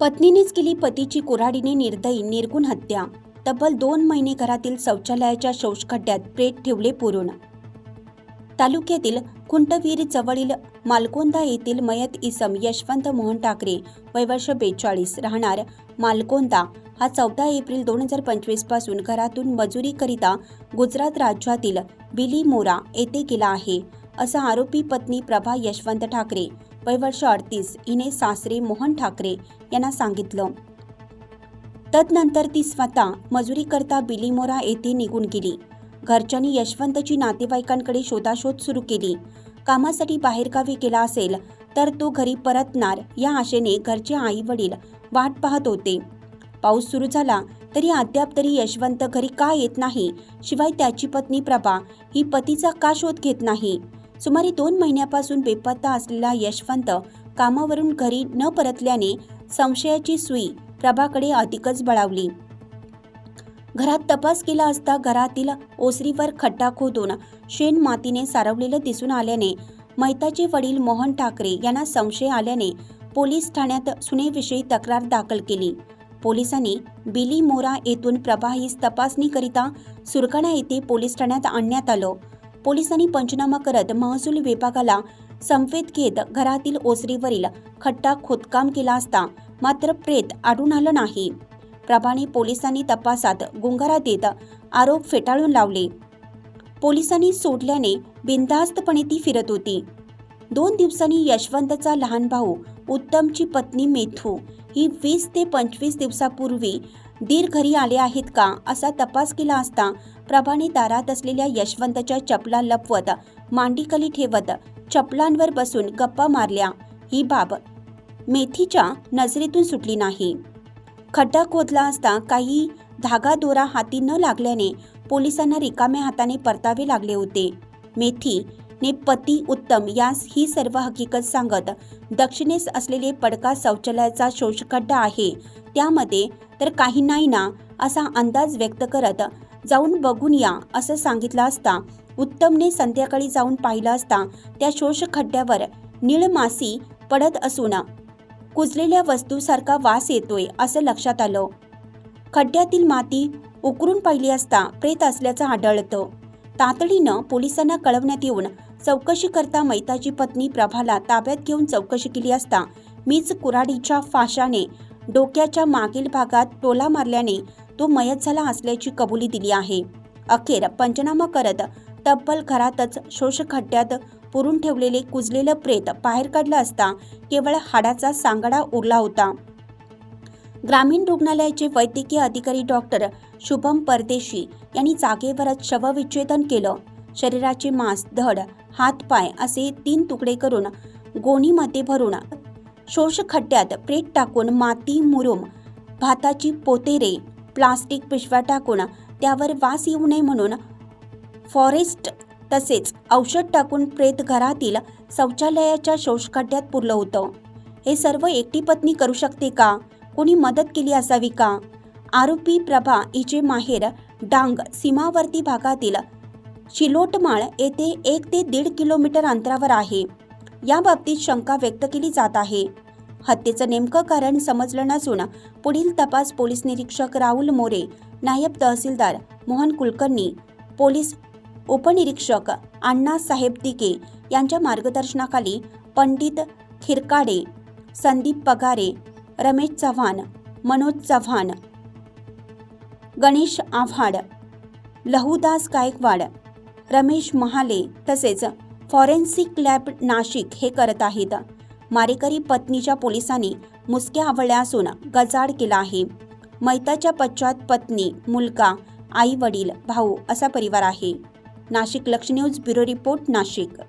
पत्नीनेच केली पतीची कुऱ्हाडीने निर्दयी निर्गुण हत्या। तब्बल 2 महिने घरातील शौचालयाच्या शौचखड्ड्यात प्रेत ठेवले पुरून। तालुक्यातील खुंटवीर जवळील मालकोंदा येथील मयत इसम यशवंत मोहन ठाकरे वय वर्ष 42 राहणार मालकोंदा हा 14 एप्रिल 2025 पासून घरातून मजुरीकरिता गुजरात राज्यातील बिलीमोरा येथे गेला आहे, असा आरोपी पत्नी प्रभा यशवंत ठाकरे वय वर्ष 38 हिने सासरे मोहन ठाकरे यांना सांगितलं। तदनंतर ती स्वतः मजुरीकरता बिलीमोरा येथे निघून गेली। घरच्यांनी यशवंतची नातेवाईकांकडे शोधाशोध सुरू केली। कामासाठी बाहेरगावी गेला असेल तर तो घरी परतणार या आशेने घरचे आई वडील वाट पाहत होते। पाऊस सुरू झाला तरी अद्याप तरी यशवंत घरी का येत नाही, शिवाय त्याची पत्नी प्रभा ही पतीचा का शोध घेत नाही। सुमारे 2 महिन्यापासून बेपत्ता असलेला यशवंत कामावरून घरी न परतल्याने संशयाची सुई प्रभाकडे अधिकच बळावली। घरात तपास केला असता घरातील ओसरीवर खड्डा खोदून शेण मातीने सारवलेलं दिसून आल्याने मैताचे वडील मोहन ठाकरे यांना संशय आल्याने पोलीस ठाण्यात सुनेविषयी तक्रार दाखल केली। पोलिसांनी बिलीमोरा येथून प्रभा ही तपासणीकरिता सुरगाणा येथे पोलीस ठाण्यात आणण्यात आलं। पोलिसांनी पंचनामा करत महसूल विभागाला संवेद घेत घरातील ओसरीवरील खड्डा खोदकाम केला असता मात्र प्रेत आढळून आलं नाही। प्रभाने पोलिसांनी तपासात गुंगारा देत आरोप फेटाळून लावले। पोलिसांनी सोडल्याने बिनधास्तपणे ती फिरत होती। 2 दिवसांनी यशवंतचा लहान भाऊ उत्तमची पत्नी मेथू ही 20 ते 25 दिवसापूर्वी दीर घरी आले आहेत का असा तपास केला असता प्रभाने दारात असलेल्या यशवंतच्या चपला लपवत मांडीखाली ठेवत चपलांवर बसून गप्पा मारल्या। ही बाब मेथीच्या नजरेतून सुटली नाही। खड्डा खोदला असता काही धागा दोरा हाती न लागल्याने पोलिसांना रिकाम्या हाताने परतावे लागले होते। मेथीने पती उत्तम यास ही सर्व हकीकत सांगत दक्षिणेस असलेले पडका शौचालयाचा शौचखड्डा आहे, त्यामध्ये तर काही नाही ना असा अंदाज व्यक्त करत जाऊन बघून या असं सांगितलं असता उत्तमने संध्याकाळी जाऊन पाहिलं असता त्या शौचखड्ड्यावर निळ मासी पडत असून कुजलेल्या वस्तूसारखा वास येतोय असं लक्षात आलं। खड्ड्यातील माती उकरून पाहिली असता प्रेत असल्याचं आढळतं। तातडीनं पोलिसांना कळवण्यात येऊन चौकशी करता मैताची पत्नी प्रभाला ताब्यात घेऊन चौकशी केली असता मीच कुऱ्हाडीच्या फाशाने डोक्याच्या मागील भागात टोला मारल्याने तो मयत झाला असल्याची कबुली दिली आहे। अखेर पंचनामा करत तब्बल घरातच शौचखड्ड्यात पुरून ठेवलेले कुजलेलं प्रेत बाहेर काढलं असता केवळ हाडाचा सांगाडा उरला होता। ग्रामीण रुग्णालयाचे वैद्यकीय अधिकारी डॉक्टर शुभम परदेशी यांनी जागेवरच शवविच्छेदन केलं। शरीराचे मांस, धड, हात पाय असे 3 तुकडे करून गोणीमध्ये भरून शौचखड्ड्यात प्रेत टाकून माती, मुरुम, भाताची पोतेरे, प्लास्टिक पिशव्या टाकून त्यावर वास येऊ नये म्हणून फॉरेस्ट तसेच औषध टाकून प्रेत घरातील शौचालयाच्या शौचखड्ड्यात पुरलं होतं। हे सर्व एकटी पत्नी करू शकते का? कोणी मदत केली असावी का? आरोपी प्रभा हिचे माहेर डांग सीमावर्ती भागातील चिलोटमाळ येथे 1 ते 1.5 किलोमीटर अंतरावर आहे। या बाबतीत शंका व्यक्त केली जात आहे। हत्येचं नेमकं कारण समजलं नसून पुढील तपास पोलीस निरीक्षक राहुल मोरे, नायब तहसीलदार मोहन कुलकर्णी, पोलीस उपनिरीक्षक अण्णासाहेब तिके यांच्या मार्गदर्शनाखाली पंडित खिरकाडे, संदीप पगारे, रमेश चव्हाण, मनोज चव्हाण, गणेश आव्हाड, लहुदास गायकवाड, रमेश महाले तसेच फॉरेन्सिक लॅब नाशिक हे करत आहेत। मारेकरी पत्नीच्या पोलिसांनी मुसक्या आवळल्या असून गजाड केला आहे। मैताच्या पश्चात पत्नी, मुलगा, आई वडील, भाऊ असा परिवार आहे। नाशिक लक्ष न्यूज ब्युरो रिपोर्ट, नाशिक।